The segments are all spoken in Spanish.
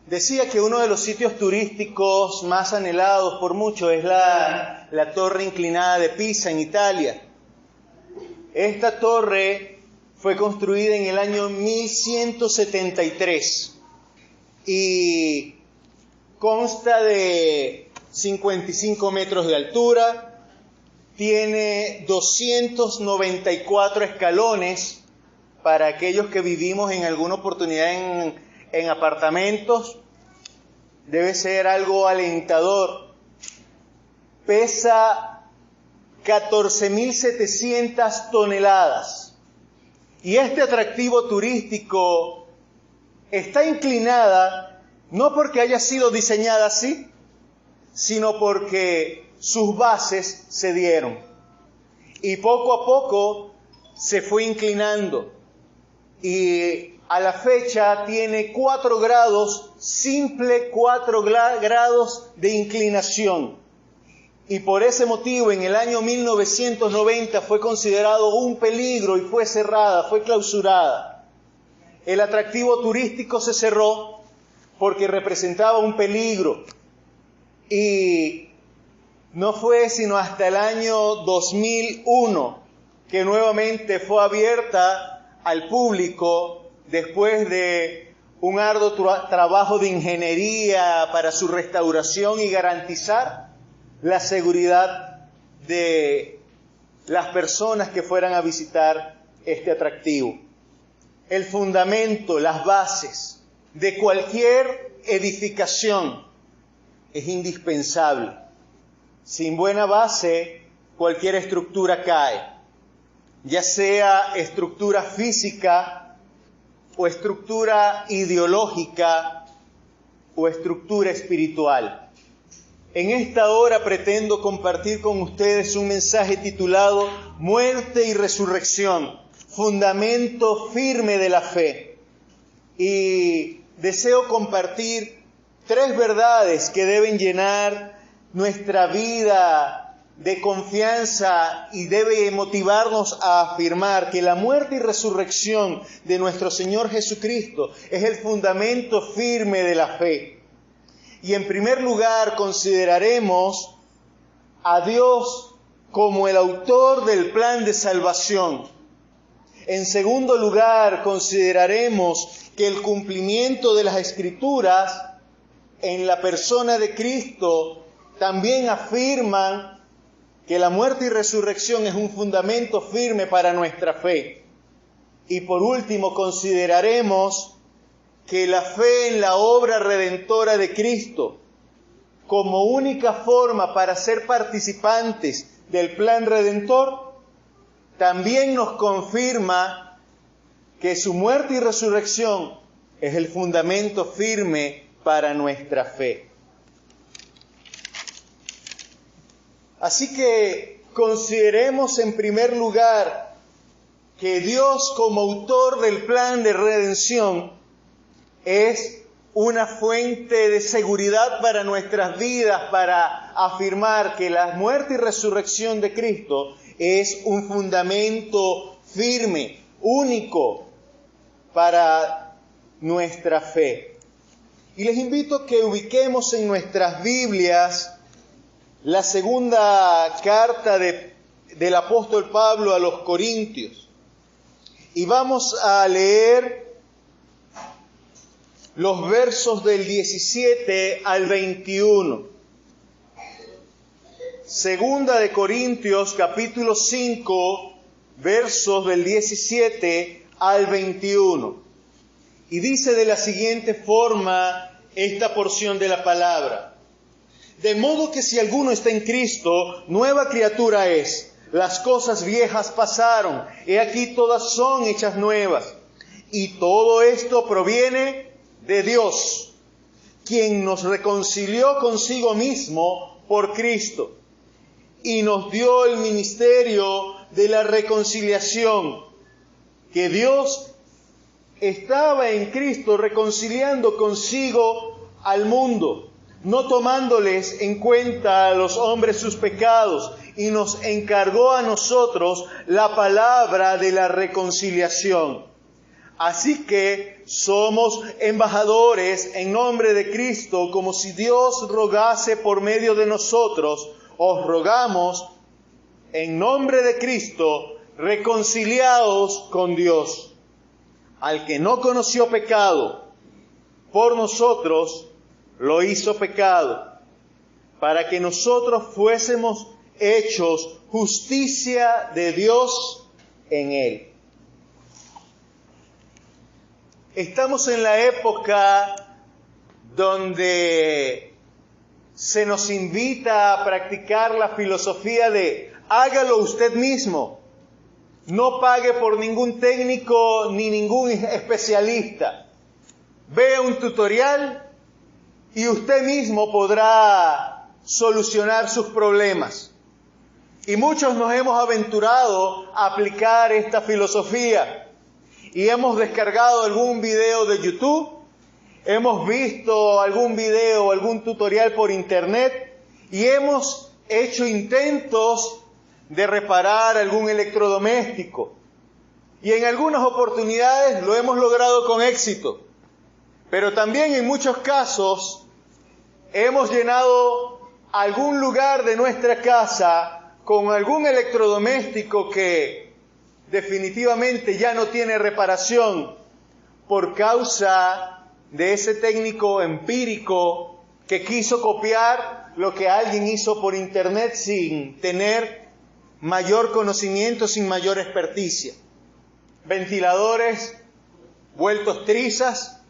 Decía que uno de los sitios turísticos más anhelados por muchos es la Torre Inclinada de Pisa, en Italia. Esta torre fue construida en el año 1173 y consta de 55 metros de altura, tiene 294 escalones. Para aquellos que vivimos en alguna oportunidad en apartamentos, debe ser algo alentador. Pesa 14.700 toneladas. Y este atractivo turístico está inclinada no porque haya sido diseñada así, sino porque sus bases se dieron. Y poco a poco se fue inclinando. Y a la fecha tiene 4 grados, simple 4 grados de inclinación. Y por ese motivo en el año 1990 fue considerado un peligro y fue cerrada, fue clausurada. El atractivo turístico se cerró porque representaba un peligro. Y no fue sino hasta el año 2001 que nuevamente fue abierta al público después de un arduo trabajo de ingeniería para su restauración y garantizar la seguridad de las personas que fueran a visitar este atractivo. El fundamento, las bases de cualquier edificación es indispensable. Sin buena base, cualquier estructura cae, ya sea estructura física o estructura ideológica o estructura espiritual. En esta hora pretendo compartir con ustedes un mensaje titulado Muerte y Resurrección, fundamento firme de la fe. Y deseo compartir 3 verdades que deben llenar nuestra vida de confianza y debe motivarnos a afirmar que la muerte y resurrección de nuestro Señor Jesucristo es el fundamento firme de la fe. Y en primer lugar consideraremos a Dios como el autor del plan de salvación. En segundo lugar consideraremos que el cumplimiento de las Escrituras en la persona de Cristo también afirman que la muerte y resurrección es un fundamento firme para nuestra fe. Y por último consideraremos que la fe en la obra redentora de Cristo, como única forma para ser participantes del plan redentor, también nos confirma que su muerte y resurrección es el fundamento firme para nuestra fe. Así que consideremos en primer lugar que Dios, como autor del plan de redención, es una fuente de seguridad para nuestras vidas, para afirmar que la muerte y resurrección de Cristo es un fundamento firme, único para nuestra fe. Y les invito a que ubiquemos en nuestras Biblias la segunda carta del apóstol Pablo a los Corintios. Y vamos a leer los versos del 17 al 21. Segunda de Corintios, capítulo 5, versos del 17 al 21. Y dice de la siguiente forma esta porción de la palabra. De modo que si alguno está en Cristo, nueva criatura es. Las cosas viejas pasaron, he aquí todas son hechas nuevas. Y todo esto proviene de Dios, quien nos reconcilió consigo mismo por Cristo y nos dio el ministerio de la reconciliación, que Dios estaba en Cristo reconciliando consigo al mundo, no tomándoles en cuenta a los hombres sus pecados, y nos encargó a nosotros la palabra de la reconciliación. Así que somos embajadores en nombre de Cristo, como si Dios rogase por medio de nosotros. Os rogamos en nombre de Cristo, reconciliados con Dios. Al que no conoció pecado, por nosotros lo hizo pecado, para que nosotros fuésemos hechos justicia de Dios en él. Estamos en la época donde se nos invita a practicar la filosofía de hágalo usted mismo. No pague por ningún técnico ni ningún especialista. Vea un tutorial y usted mismo podrá solucionar sus problemas. Y muchos nos hemos aventurado a aplicar esta filosofía. Y hemos descargado algún video de YouTube, hemos visto algún video, algún tutorial por internet y hemos hecho intentos de reparar algún electrodoméstico. Y en algunas oportunidades lo hemos logrado con éxito. Pero también en muchos casos hemos llenado algún lugar de nuestra casa con algún electrodoméstico que definitivamente ya no tiene reparación por causa de ese técnico empírico que quiso copiar lo que alguien hizo por internet sin tener mayor conocimiento, sin mayor experticia. Ventiladores vueltos trizas,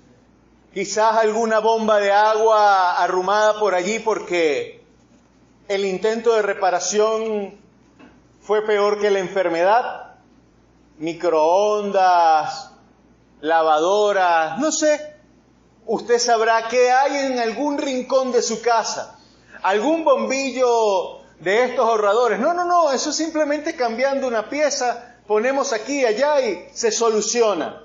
quizás alguna bomba de agua arrumada por allí porque el intento de reparación fue peor que la enfermedad. Microondas, lavadoras, no sé. Usted sabrá qué hay en algún rincón de su casa. Algún bombillo de estos ahorradores. No, eso es simplemente cambiando una pieza, ponemos aquí y allá y se soluciona.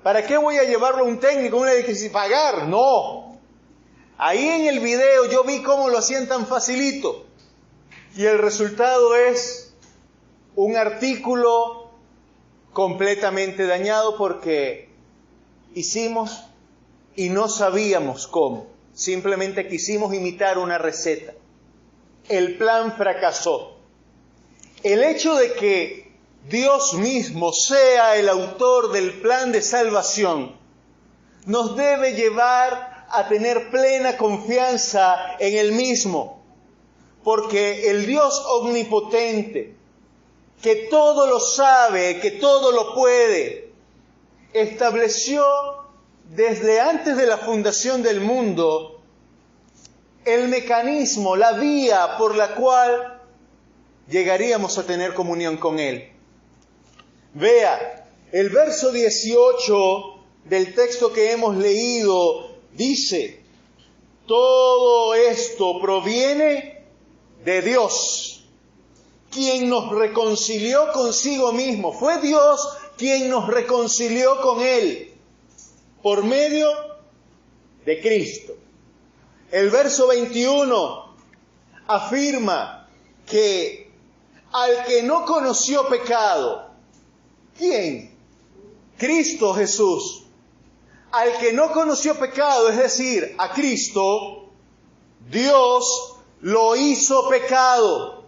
¿Para qué voy a llevarlo a un técnico, un electricista? ¿Pagar? No. Ahí en el video yo vi cómo lo hacían tan facilito. Y el resultado es un artículo completamente dañado porque hicimos y no sabíamos cómo. Simplemente quisimos imitar una receta. El plan fracasó. El hecho de que Dios mismo sea el autor del plan de salvación nos debe llevar a tener plena confianza en Él mismo. Porque el Dios omnipotente, que todo lo sabe, que todo lo puede, estableció desde antes de la fundación del mundo el mecanismo, la vía por la cual llegaríamos a tener comunión con Él. Vea, el verso 18 del texto que hemos leído dice: todo esto proviene de Dios, quien nos reconcilió consigo mismo. Fue Dios quien nos reconcilió con Él por medio de Cristo. El verso 21 afirma que al que no conoció pecado, ¿quién? Cristo Jesús. Al que no conoció pecado, es decir, a Cristo, Dios lo hizo pecado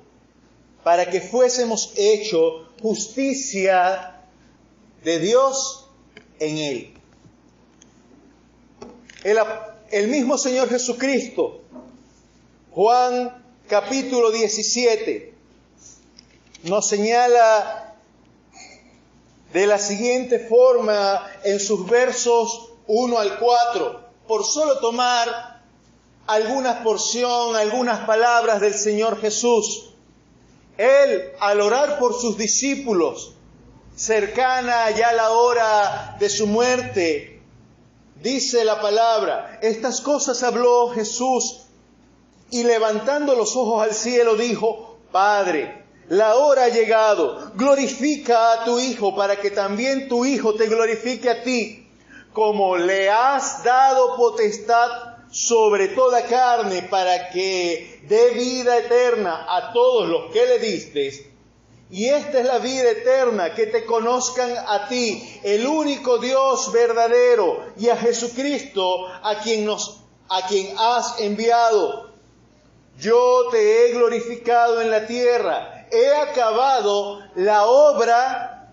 para que fuésemos hechos justicia de Dios en Él. El mismo Señor Jesucristo, Juan capítulo 17, nos señala de la siguiente forma en sus versos 1 al 4, por solo tomar alguna porción, algunas palabras del Señor Jesús. Él, al orar por sus discípulos, cercana ya la hora de su muerte, dice la palabra: estas cosas habló Jesús y levantando los ojos al cielo dijo: Padre, la hora ha llegado, glorifica a tu Hijo para que también tu Hijo te glorifique a ti, como le has dado potestad sobre toda carne para que dé vida eterna a todos los que le diste. Y esta es la vida eterna, que te conozcan a ti, el único Dios verdadero, y a Jesucristo, a quien has enviado. Yo te he glorificado en la tierra, he acabado la obra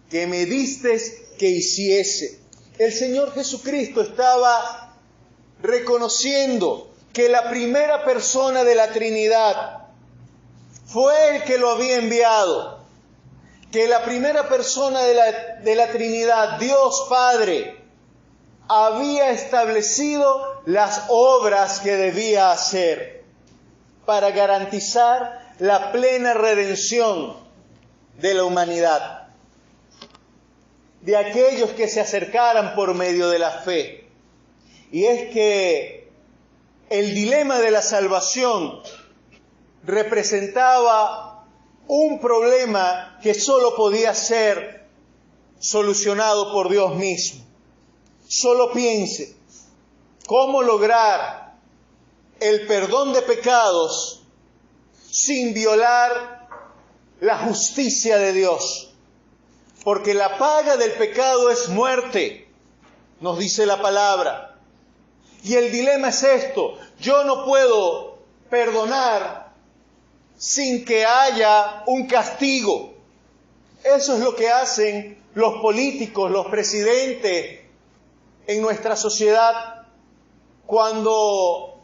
que me diste que hiciese. El Señor Jesucristo estaba reconociendo que la primera persona de la Trinidad fue el que lo había enviado, que la primera persona de la Trinidad, Dios Padre, había establecido las obras que debía hacer para garantizar la plena redención de la humanidad, de aquellos que se acercaran por medio de la fe. Y es que el dilema de la salvación representaba un problema que solo podía ser solucionado por Dios mismo. Solo piense, ¿cómo lograr el perdón de pecados sin violar la justicia de Dios? Porque la paga del pecado es muerte, nos dice la palabra. Y el dilema es esto: yo no puedo perdonar sin que haya un castigo. Eso es lo que hacen los políticos, los presidentes en nuestra sociedad. Cuando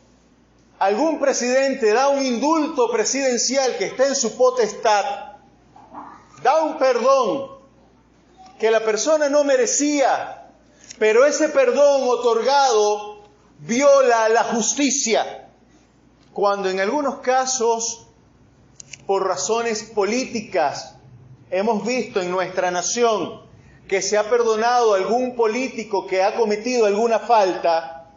algún presidente da un indulto presidencial que está en su potestad, da un perdón que la persona no merecía, pero ese perdón otorgado viola la justicia. Cuando en algunos casos, por razones políticas, hemos visto en nuestra nación que se ha perdonado a algún político que ha cometido alguna falta,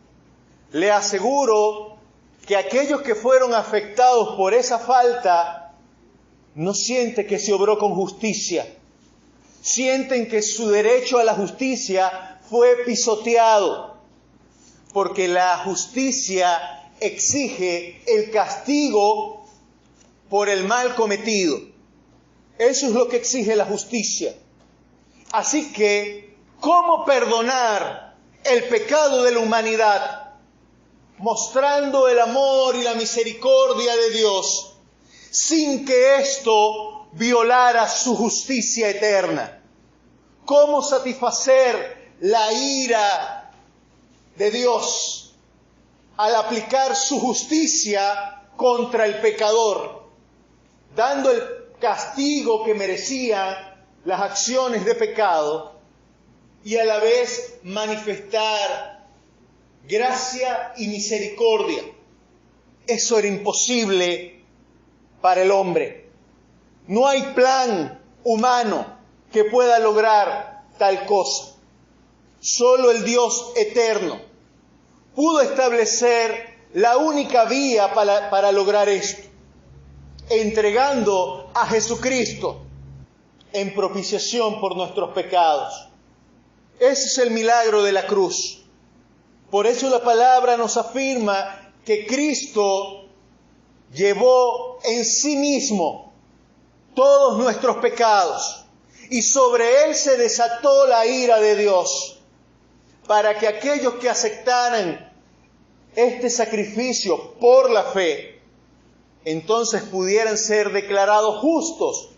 le aseguro que aquellos que fueron afectados por esa falta no sienten que se obró con justicia. Sienten que su derecho a la justicia fue pisoteado, porque la justicia exige el castigo por el mal cometido. Eso es lo que exige la justicia. Así que, ¿cómo perdonar el pecado de la humanidad? Mostrando el amor y la misericordia de Dios, sin que esto violara su justicia eterna. ¿Cómo satisfacer la ira de Dios al aplicar su justicia contra el pecador, dando el castigo que merecían las acciones de pecado, y a la vez manifestar gracia y misericordia? Eso era imposible para el hombre. No hay plan humano que pueda lograr tal cosa. Solo el Dios eterno pudo establecer la única vía para lograr esto, entregando a Jesucristo en propiciación por nuestros pecados. Ese es el milagro de la cruz. Por eso la palabra nos afirma que Cristo llevó en sí mismo todos nuestros pecados, y sobre él se desató la ira de Dios, para que aquellos que aceptaran este sacrificio por la fe, entonces pudieran ser declarados justos,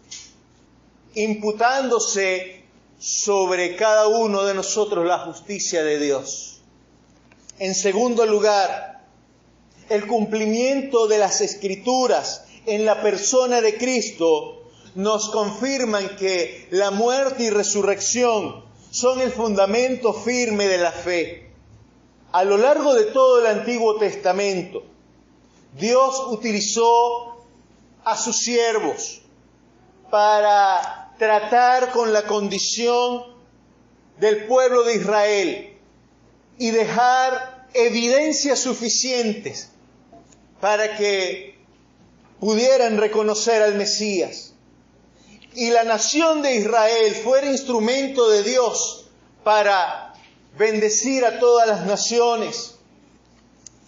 imputándose sobre cada uno de nosotros la justicia de Dios. En segundo lugar, el cumplimiento de las Escrituras en la persona de Cristo nos confirman que la muerte y resurrección son el fundamento firme de la fe. A lo largo de todo el Antiguo Testamento, Dios utilizó a sus siervos para tratar con la condición del pueblo de Israel y dejar evidencias suficientes para que pudieran reconocer al Mesías. Y la nación de Israel fuera instrumento de Dios para bendecir a todas las naciones.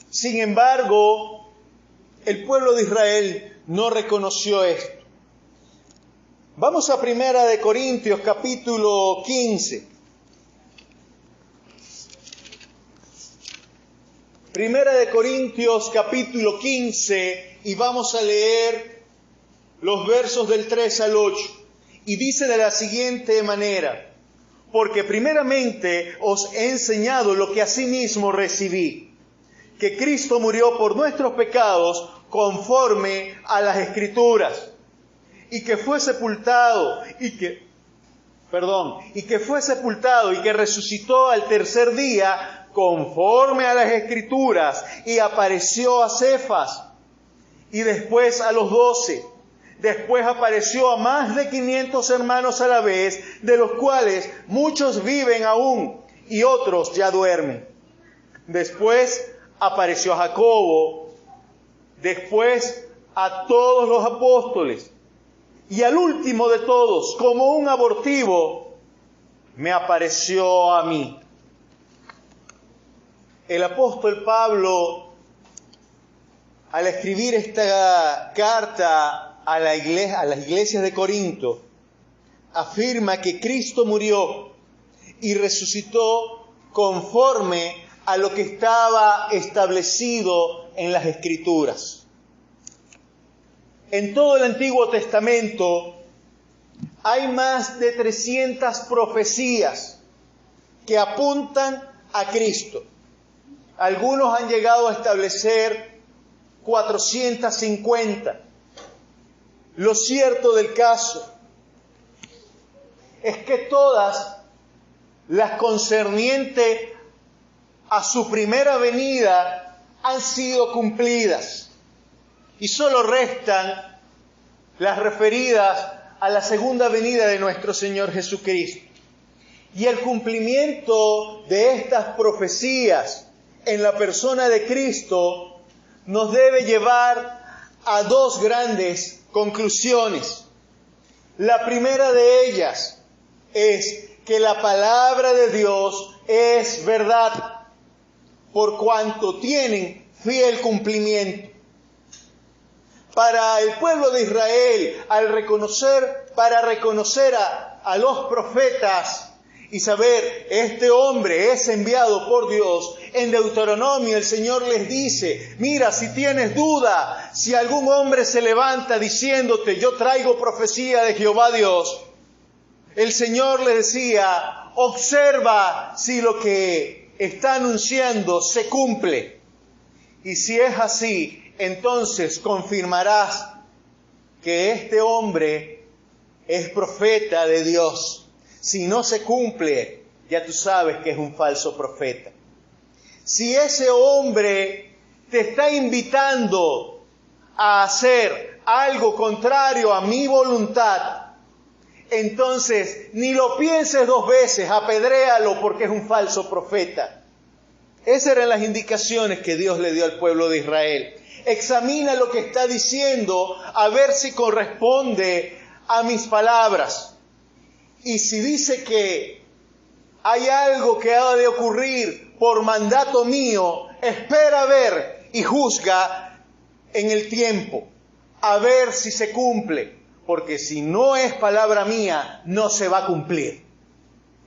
Sin embargo, el pueblo de Israel no reconoció esto. Vamos a Primera de Corintios, capítulo 15. Primera de Corintios, capítulo 15, y vamos a leer los versos del 3 al 8. Y dice de la siguiente manera: porque primeramente os he enseñado lo que asimismo recibí, que Cristo murió por nuestros pecados conforme a las Escrituras, y que fue sepultado, y que resucitó al tercer día conforme a las Escrituras, y apareció a Cefas, y después a los 12. Después apareció a más de 500 hermanos a la vez, de los cuales muchos viven aún y otros ya duermen. Después apareció a Jacobo, después a todos los apóstoles. Y al último de todos, como un abortivo, me apareció a mí. El apóstol Pablo, al escribir esta carta a las iglesias de Corinto, afirma que Cristo murió y resucitó conforme a lo que estaba establecido en las Escrituras. En todo el Antiguo Testamento hay más de 300 profecías que apuntan a Cristo. Algunos han llegado a establecer 450. Lo cierto del caso es que todas las concernientes a su primera venida han sido cumplidas. Y solo restan las referidas a la segunda venida de nuestro Señor Jesucristo. Y el cumplimiento de estas profecías en la persona de Cristo nos debe llevar a dos grandes conclusiones. La primera de ellas es que la palabra de Dios es verdad, por cuanto tienen fiel cumplimiento. Para el pueblo de Israel, para reconocer a los profetas y saber, este hombre es enviado por Dios, en Deuteronomio el Señor les dice: mira, si tienes duda, si algún hombre se levanta diciéndote, yo traigo profecía de Jehová Dios, el Señor le decía, observa si lo que está anunciando se cumple. Y si es así, entonces confirmarás que este hombre es profeta de Dios. Si no se cumple, ya tú sabes que es un falso profeta. Si ese hombre te está invitando a hacer algo contrario a mi voluntad, entonces ni lo pienses dos veces, apedréalo porque es un falso profeta. Esas eran las indicaciones que Dios le dio al pueblo de Israel. Examina lo que está diciendo a ver si corresponde a mis palabras. Y si dice que hay algo que ha de ocurrir por mandato mío, espera a ver y juzga en el tiempo, a ver si se cumple. Porque si no es palabra mía, no se va a cumplir.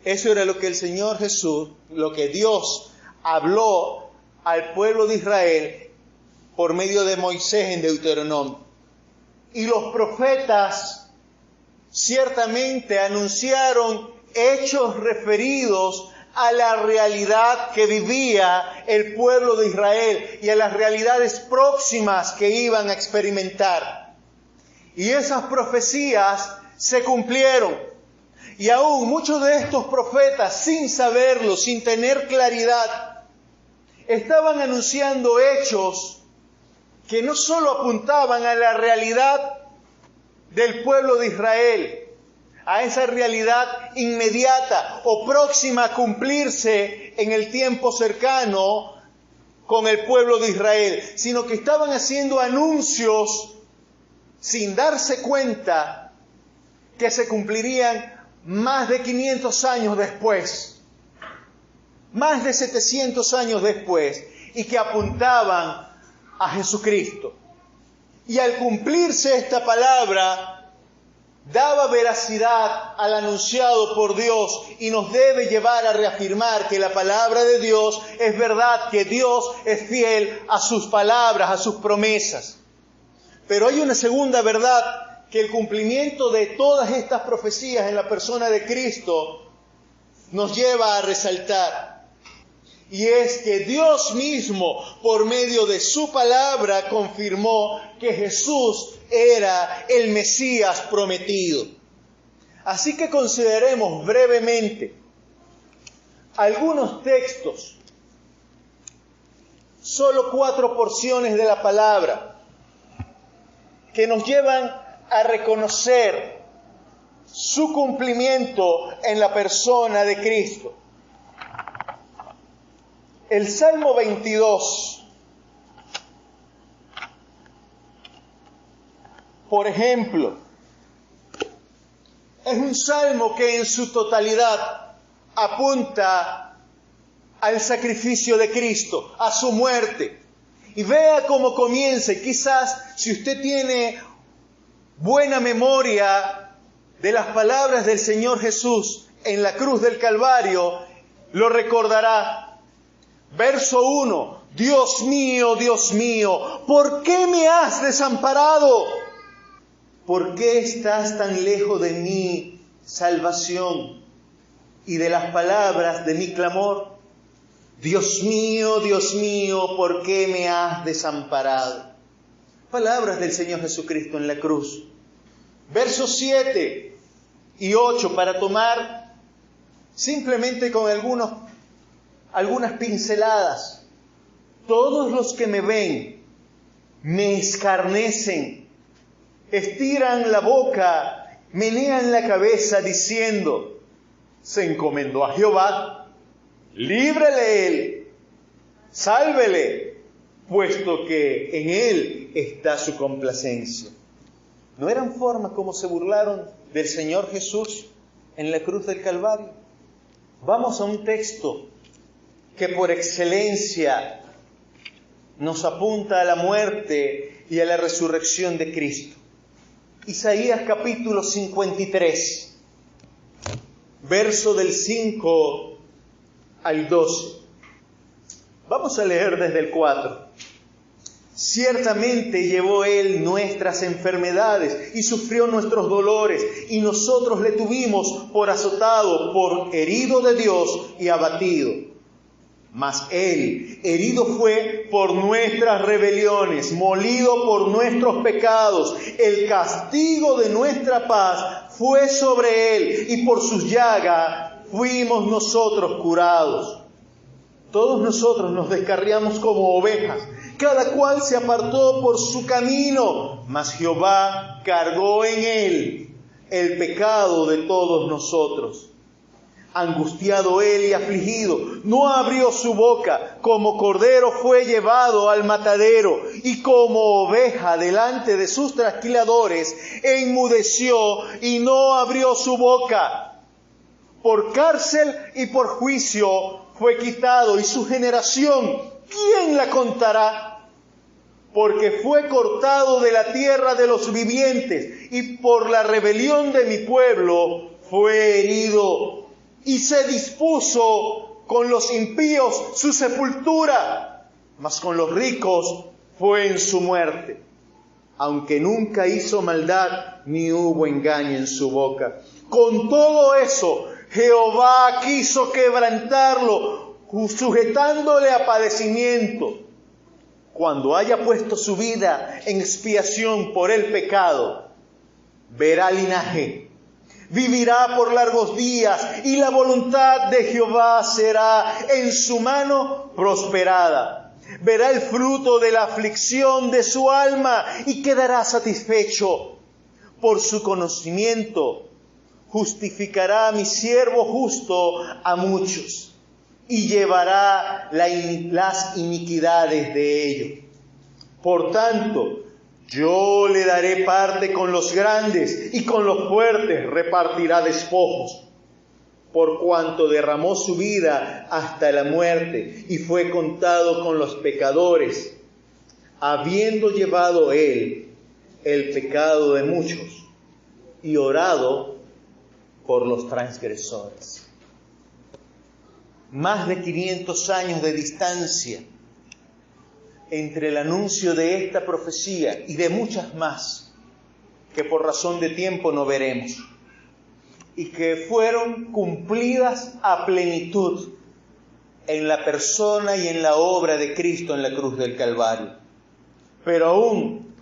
Eso era lo que el Señor Jesús, lo que Dios habló al pueblo de Israel por medio de Moisés en Deuteronomio. Y los profetas ciertamente anunciaron hechos referidos a la realidad que vivía el pueblo de Israel y a las realidades próximas que iban a experimentar. Y esas profecías se cumplieron. Y aún muchos de estos profetas, sin saberlo, sin tener claridad, estaban anunciando hechos que no solo apuntaban a la realidad del pueblo de Israel, a esa realidad inmediata o próxima a cumplirse en el tiempo cercano con el pueblo de Israel, sino que estaban haciendo anuncios sin darse cuenta que se cumplirían más de 500 años después, más de 700 años después, y que apuntaban a Jesucristo. Y al cumplirse esta palabra, daba veracidad al anunciado por Dios y nos debe llevar a reafirmar que la palabra de Dios es verdad, que Dios es fiel a sus palabras, a sus promesas. Pero hay una segunda verdad que el cumplimiento de todas estas profecías en la persona de Cristo nos lleva a resaltar. Y es que Dios mismo, por medio de su palabra, confirmó que Jesús era el Mesías prometido. Así que consideremos brevemente algunos textos, solo 4 porciones de la palabra, que nos llevan a reconocer su cumplimiento en la persona de Cristo. El Salmo 22, por ejemplo, es un salmo que en su totalidad apunta al sacrificio de Cristo, a su muerte. Y vea cómo comienza. Y quizás si usted tiene buena memoria de las palabras del Señor Jesús en la cruz del Calvario, lo recordará. Verso 1, Dios mío, ¿por qué me has desamparado? ¿Por qué estás tan lejos de mi salvación y de las palabras de mi clamor? Dios mío, ¿por qué me has desamparado? Palabras del Señor Jesucristo en la cruz. Versos 7 y 8, para tomar simplemente con algunas pinceladas. Todos los que me ven me escarnecen, estiran la boca, menean la cabeza diciendo: se encomendó a Jehová, líbrele él, sálvele, puesto que en él está su complacencia. ¿No eran formas como se burlaron del Señor Jesús en la cruz del Calvario? Vamos a un texto que por excelencia nos apunta a la muerte y a la resurrección de Cristo. Isaías capítulo 53, verso del 5 al 12. Vamos a leer desde el 4. Ciertamente llevó Él nuestras enfermedades y sufrió nuestros dolores, y nosotros le tuvimos por azotado, por herido de Dios y abatido. Mas Él herido fue por nuestras rebeliones, molido por nuestros pecados. El castigo de nuestra paz fue sobre Él, y por sus llagas fuimos nosotros curados. Todos nosotros nos descarriamos como ovejas, cada cual se apartó por su camino, mas Jehová cargó en Él el pecado de todos nosotros. Angustiado Él y afligido, no abrió su boca, como cordero fue llevado al matadero, y como oveja delante de sus trasquiladores, enmudeció y no abrió su boca. Por cárcel y por juicio fue quitado, y su generación, ¿quién la contará? Porque fue cortado de la tierra de los vivientes, y por la rebelión de mi pueblo fue herido. Y se dispuso con los impíos su sepultura, mas con los ricos fue en su muerte. Aunque nunca hizo maldad, ni hubo engaño en su boca. Con todo eso, Jehová quiso quebrantarlo, sujetándole a padecimiento. Cuando haya puesto su vida en expiación por el pecado, verá linaje. Vivirá por largos días, y la voluntad de Jehová será en su mano prosperada. Verá el fruto de la aflicción de su alma y quedará satisfecho. Por su conocimiento justificará a mi siervo justo a muchos, y llevará las iniquidades de ellos. Por tanto, yo le daré parte con los grandes, y con los fuertes repartirá despojos. Por cuanto derramó su vida hasta la muerte, y fue contado con los pecadores, habiendo llevado Él el pecado de muchos, y orado por los transgresores. Más de 500 años de distancia entre el anuncio de esta profecía y de muchas más que por razón de tiempo no veremos, y que fueron cumplidas a plenitud en la persona y en la obra de Cristo en la cruz del Calvario. Pero aún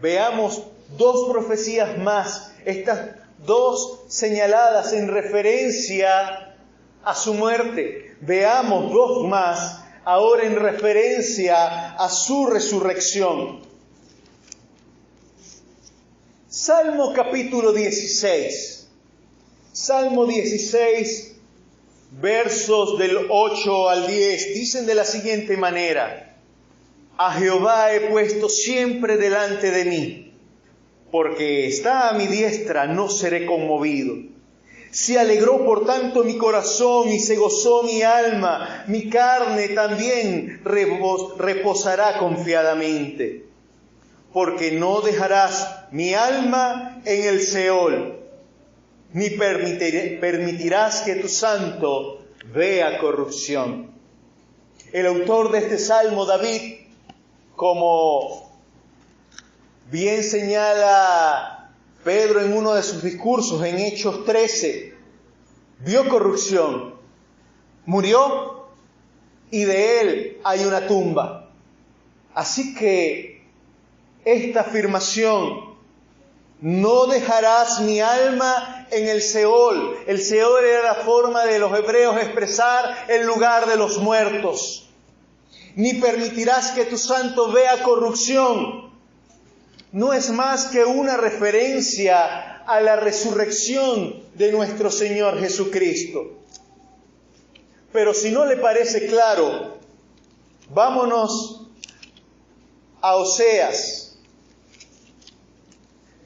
veamos dos profecías más, estas dos señaladas en referencia a su muerte. Veamos dos más, ahora en referencia a su resurrección. Salmo capítulo 16. Salmo 16, versos del 8 al 10, dicen de la siguiente manera: a Jehová he puesto siempre delante de mí, porque está a mi diestra, no seré conmovido. Se alegró por tanto mi corazón y se gozó mi alma, mi carne también reposará confiadamente. Porque no dejarás mi alma en el Seol, ni permitirás que tu santo vea corrupción. El autor de este salmo, David, como bien señala Pedro en uno de sus discursos en Hechos 13, vio corrupción, murió y de él hay una tumba. Así que esta afirmación, no dejarás mi alma en el Seol. El Seol era la forma de los hebreos expresar el lugar de los muertos. Ni permitirás que tu santo vea corrupción. No es más que una referencia a la resurrección de nuestro Señor Jesucristo. Pero si no le parece claro, vámonos a Oseas.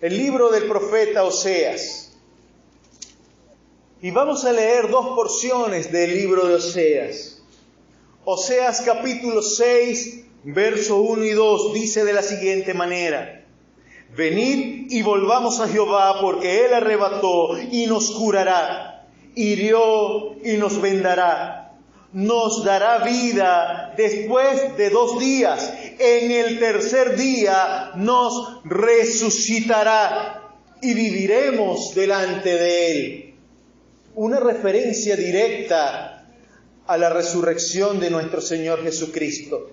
El libro del profeta Oseas. Y vamos a leer dos porciones del libro de Oseas. Oseas capítulo 6, verso 1 y 2, dice de la siguiente manera: venid y volvamos a Jehová, porque Él arrebató y nos curará, hirió y nos vendará. Nos dará vida después de 2 días. En el tercer día nos resucitará y viviremos delante de Él. Una referencia directa a la resurrección de nuestro Señor Jesucristo.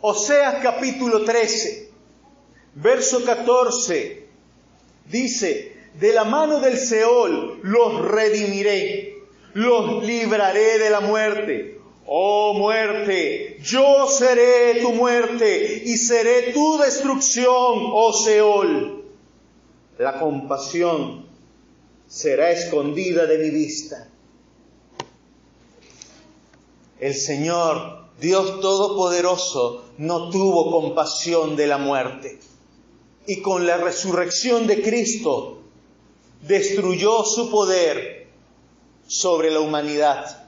Oseas capítulo 13, verso 14, dice: de la mano del Seol los redimiré, los libraré de la muerte. Oh muerte, yo seré tu muerte y seré tu destrucción, oh Seol. La compasión será escondida de mi vista. El Señor, Dios Todopoderoso, no tuvo compasión de la muerte. Y con la resurrección de Cristo, destruyó su poder sobre la humanidad.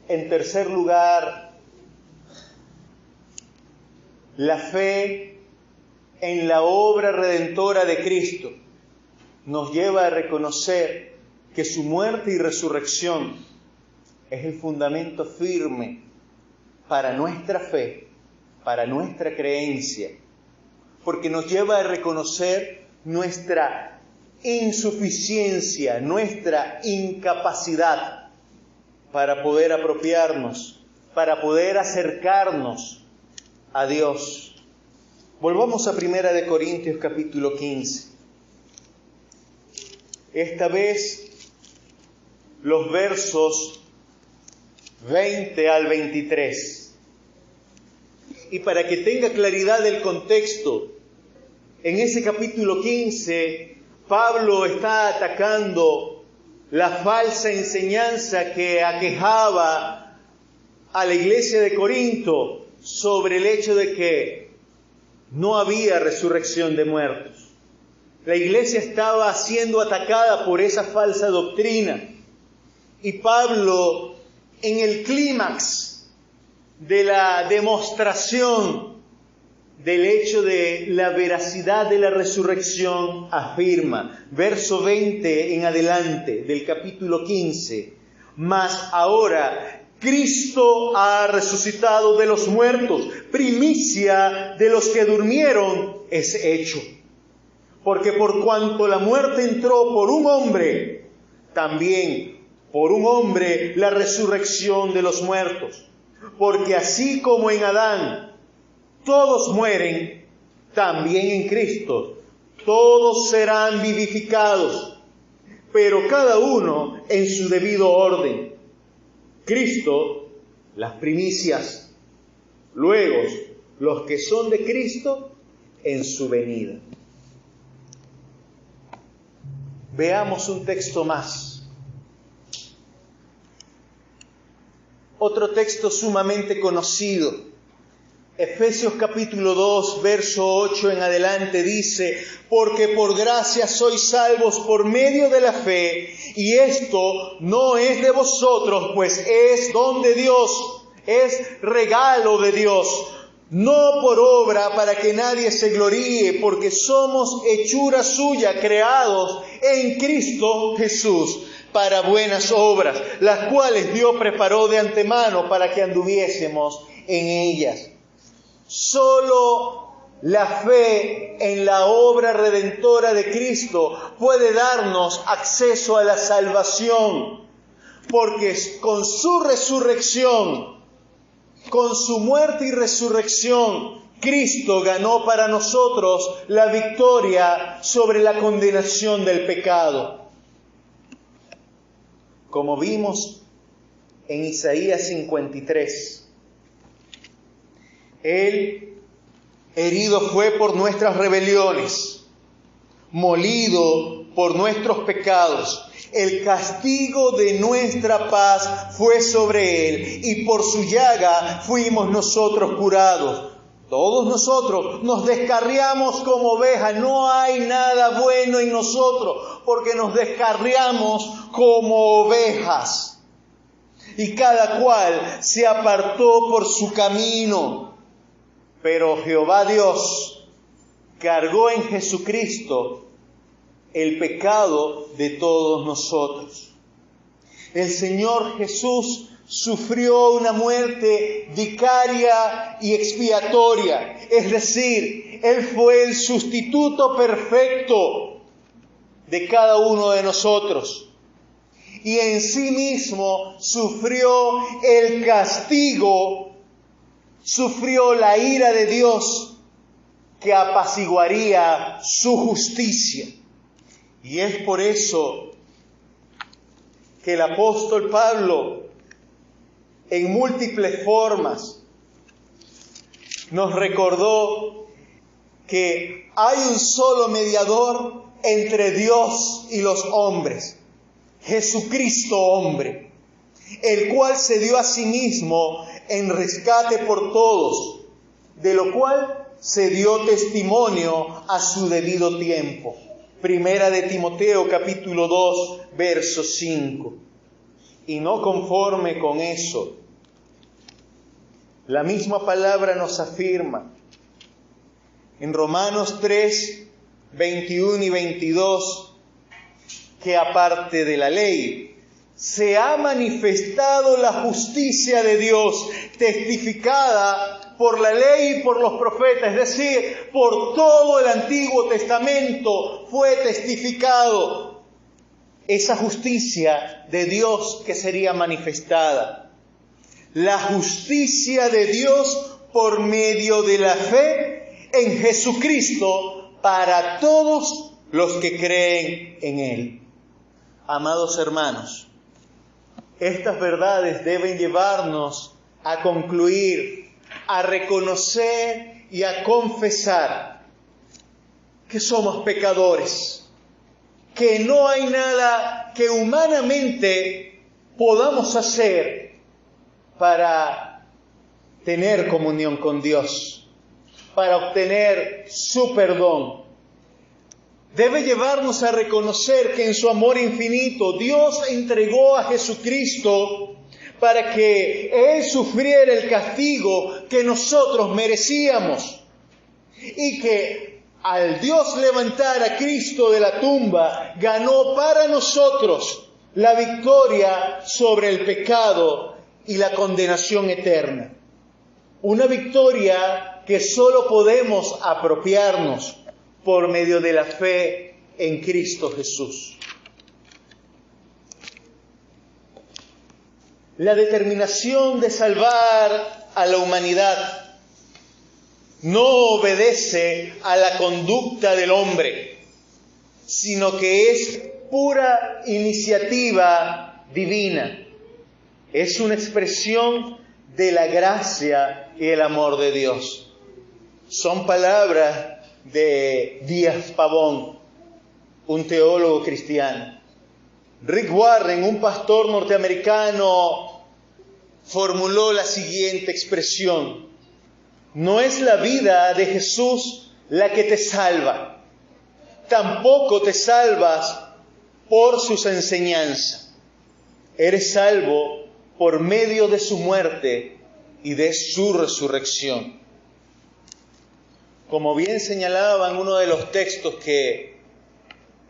En tercer lugar, la fe en la obra redentora de Cristo nos lleva a reconocer que su muerte y resurrección es el fundamento firme para nuestra fe, para nuestra creencia, porque nos lleva a reconocer nuestra insuficiencia, nuestra incapacidad para poder apropiarnos, para poder acercarnos a Dios. Volvamos a 1 Corintios capítulo 15. Esta vez los versos 20 al 23. Y para que tenga claridad del contexto, en ese capítulo 15, Pablo está atacando la falsa enseñanza que aquejaba a la iglesia de Corinto sobre el hecho de que no había resurrección de muertos. La iglesia estaba siendo atacada por esa falsa doctrina. Y Pablo, en el clímax de la demostración del hecho de la veracidad de la resurrección afirma, verso 20 en adelante del capítulo 15, mas ahora Cristo ha resucitado de los muertos, primicia de los que durmieron es hecho. Porque por cuanto la muerte entró por un hombre, también por un hombre la resurrección de los muertos. Porque así como en Adán todos mueren, también en Cristo todos serán vivificados, pero cada uno en su debido orden. Cristo, las primicias, luego los que son de Cristo en su venida. Veamos un texto más. Otro texto sumamente conocido. Efesios capítulo 2, verso 8 en adelante dice, porque por gracia sois salvos por medio de la fe, y esto no es de vosotros, pues es don de Dios, es regalo de Dios, no por obra para que nadie se gloríe, porque somos hechura suya, creados en Cristo Jesús, para buenas obras, las cuales Dios preparó de antemano para que anduviésemos en ellas. Solo la fe en la obra redentora de Cristo puede darnos acceso a la salvación, porque con su resurrección, con su muerte y resurrección, Cristo ganó para nosotros la victoria sobre la condenación del pecado. Como vimos en Isaías 53, Él herido fue por nuestras rebeliones, molido por nuestros pecados. El castigo de nuestra paz fue sobre Él, y por su llaga fuimos nosotros curados. Todos nosotros nos descarriamos como ovejas. No hay nada bueno en nosotros, porque nos descarriamos como ovejas. Y cada cual se apartó por su camino. Pero Jehová Dios cargó en Jesucristo el pecado de todos nosotros. El Señor Jesús sufrió una muerte vicaria y expiatoria, es decir, Él fue el sustituto perfecto de cada uno de nosotros. Y en sí mismo sufrió el castigo, sufrió la ira de Dios que apaciguaría su justicia. Y es por eso que el apóstol Pablo, en múltiples formas, nos recordó que hay un solo mediador entre Dios y los hombres, Jesucristo hombre, el cual se dio a sí mismo en rescate por todos, de lo cual se dio testimonio a su debido tiempo. Primera de Timoteo capítulo 2, verso 5. Y no conforme con eso, la misma palabra nos afirma en Romanos 3, 21 y 22, que aparte de la ley, se ha manifestado la justicia de Dios, testificada por la ley y por los profetas, es decir, por todo el Antiguo Testamento fue testificado esa justicia de Dios que sería manifestada. La justicia de Dios por medio de la fe en Jesucristo para todos los que creen en Él. Amados hermanos, estas verdades deben llevarnos a concluir, a reconocer y a confesar que somos pecadores, que no hay nada que humanamente podamos hacer para tener comunión con Dios, para obtener su perdón. Debe llevarnos a reconocer que en su amor infinito Dios entregó a Jesucristo para que Él sufriera el castigo que nosotros merecíamos. y que al Dios levantar a Cristo de la tumba, ganó para nosotros la victoria sobre el pecado y la condenación eterna. Una victoria que solo podemos apropiarnos por medio de la fe en Cristo Jesús. La determinación de salvar a la humanidad no obedece a la conducta del hombre, sino que es pura iniciativa divina. Es una expresión de la gracia y el amor de Dios. Son palabras de Díaz Pavón, un teólogo cristiano. Rick Warren, un pastor norteamericano, formuló la siguiente expresión: no es la vida de Jesús la que te salva, tampoco te salvas por sus enseñanzas. Eres salvo por medio de su muerte y de su resurrección. Como bien señalaba en uno de los textos que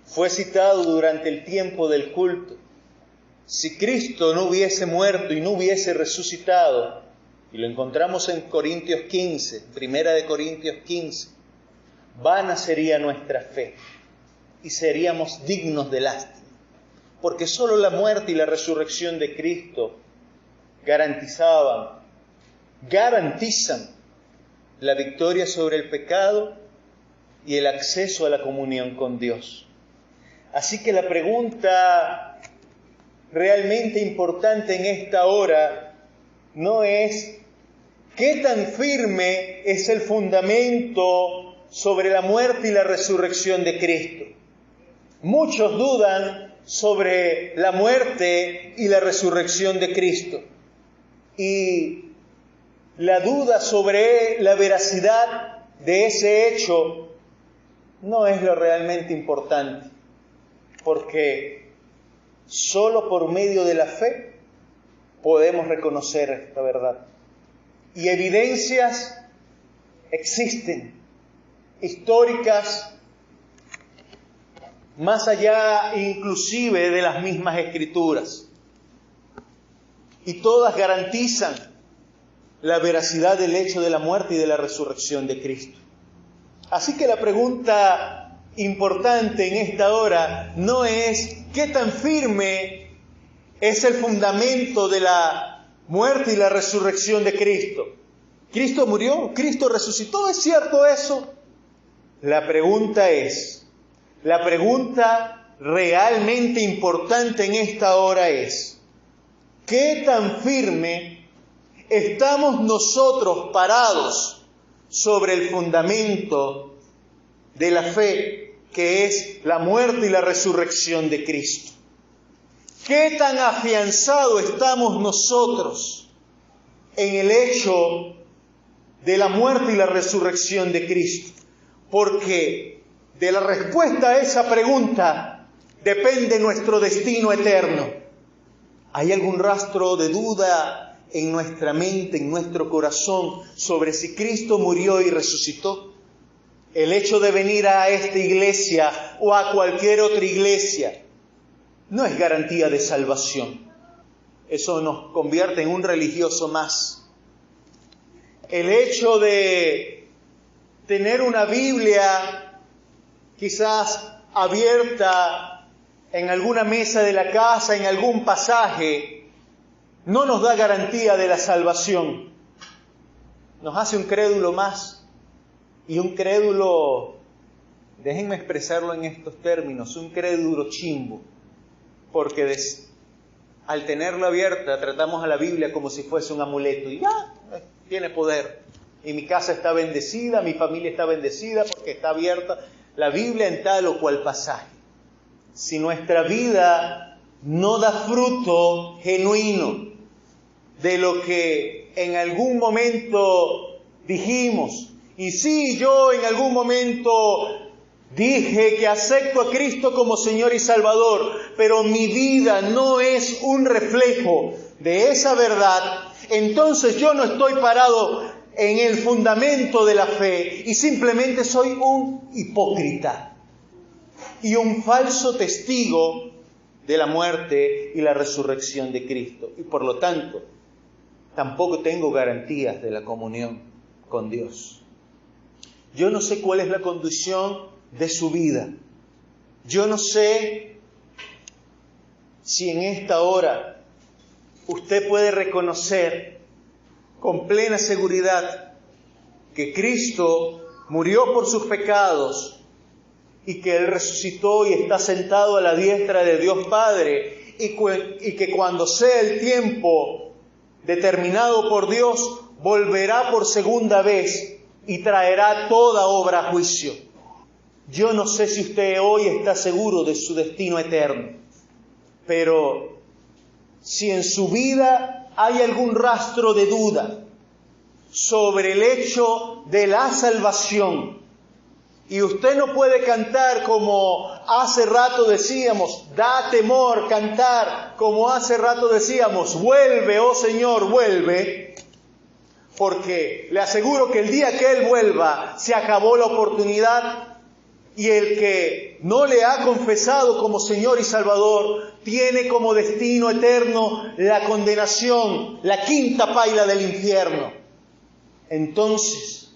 fue citado durante el tiempo del culto, si Cristo no hubiese muerto y no hubiese resucitado, y lo encontramos en Corintios 15, Primera de Corintios 15, vana sería nuestra fe y seríamos dignos de lástima, porque solo la muerte y la resurrección de Cristo garantizan la victoria sobre el pecado y el acceso a la comunión con Dios. Así que la pregunta realmente importante en esta hora no es ¿qué tan firme es el fundamento sobre la muerte y la resurrección de Cristo? Muchos dudan sobre la muerte y la resurrección de Cristo. Y la duda sobre la veracidad de ese hecho no es lo realmente importante, porque solo por medio de la fe podemos reconocer esta verdad. Y evidencias existen, históricas, más allá inclusive de las mismas Escrituras. Y todas garantizan la veracidad del hecho de la muerte y de la resurrección de Cristo. Así que la pregunta importante en esta hora no es qué tan firme es el fundamento de la muerte y la resurrección de Cristo. ¿Cristo murió? ¿Cristo resucitó? ¿Es cierto eso? La pregunta realmente importante en esta hora es, ¿qué tan firme estamos nosotros parados sobre el fundamento de la fe, que es la muerte y la resurrección de Cristo? ¿Qué tan afianzado estamos nosotros en el hecho de la muerte y la resurrección de Cristo? Porque de la respuesta a esa pregunta depende nuestro destino eterno. ¿Hay algún rastro de duda en nuestra mente, en nuestro corazón, sobre si Cristo murió y resucitó? El hecho de venir a esta iglesia o a cualquier otra iglesia no es garantía de salvación. Eso nos convierte en un religioso más. El hecho de tener una Biblia quizás abierta en alguna mesa de la casa, en algún pasaje, no nos da garantía de la salvación. Nos hace un crédulo más. Y un crédulo, déjenme expresarlo en estos términos, un crédulo chimbo. Porque al tenerla abierta tratamos a la Biblia como si fuese un amuleto. Y ya, tiene poder. Y mi casa está bendecida, mi familia está bendecida porque está abierta la Biblia en tal o cual pasaje. Si nuestra vida no da fruto genuino de lo que en algún momento dijimos, y sí, yo en algún momento dije que acepto a Cristo como Señor y Salvador, pero mi vida no es un reflejo de esa verdad, entonces yo no estoy parado en el fundamento de la fe y simplemente soy un hipócrita y un falso testigo de la muerte y la resurrección de Cristo. Y por lo tanto, tampoco tengo garantías de la comunión con Dios. Yo no sé cuál es la condición de su vida. Yo no sé si en esta hora usted puede reconocer con plena seguridad que Cristo murió por sus pecados y que Él resucitó y está sentado a la diestra de Dios Padre y que cuando sea el tiempo determinado por Dios, volverá por segunda vez y traerá toda obra a juicio. Yo no sé si usted hoy está seguro de su destino eterno, pero si en su vida hay algún rastro de duda sobre el hecho de la salvación, y usted no puede cantar como hace rato decíamos, da temor cantar como hace rato decíamos, vuelve, oh Señor, vuelve, porque le aseguro que el día que Él vuelva se acabó la oportunidad. Y el que no le ha confesado como Señor y Salvador tiene como destino eterno la condenación, la quinta paila del infierno. Entonces,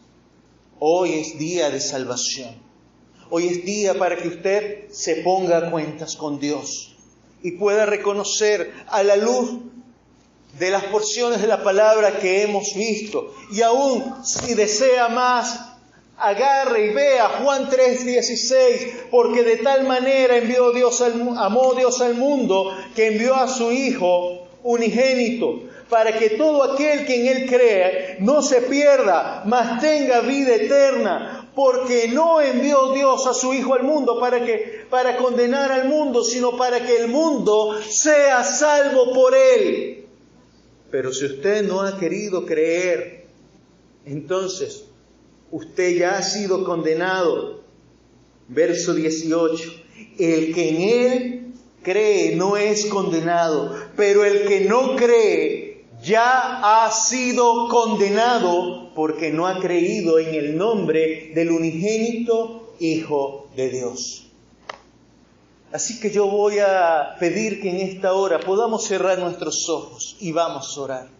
hoy es día de salvación. Hoy es día para que usted se ponga a cuentas con Dios y pueda reconocer a la luz de las porciones de la palabra que hemos visto. Y aún si desea más, agarre y vea Juan 3:16, porque de tal manera amó Dios al mundo que envió a su Hijo unigénito, para que todo aquel que en Él cree no se pierda, mas tenga vida eterna, porque no envió Dios a su Hijo al mundo para condenar al mundo, sino para que el mundo sea salvo por Él. Pero si usted no ha querido creer, entonces usted ya ha sido condenado. Verso 18. El que en Él cree no es condenado, pero el que no cree ya ha sido condenado porque no ha creído en el nombre del unigénito Hijo de Dios. Así que yo voy a pedir que en esta hora podamos cerrar nuestros ojos y vamos a orar.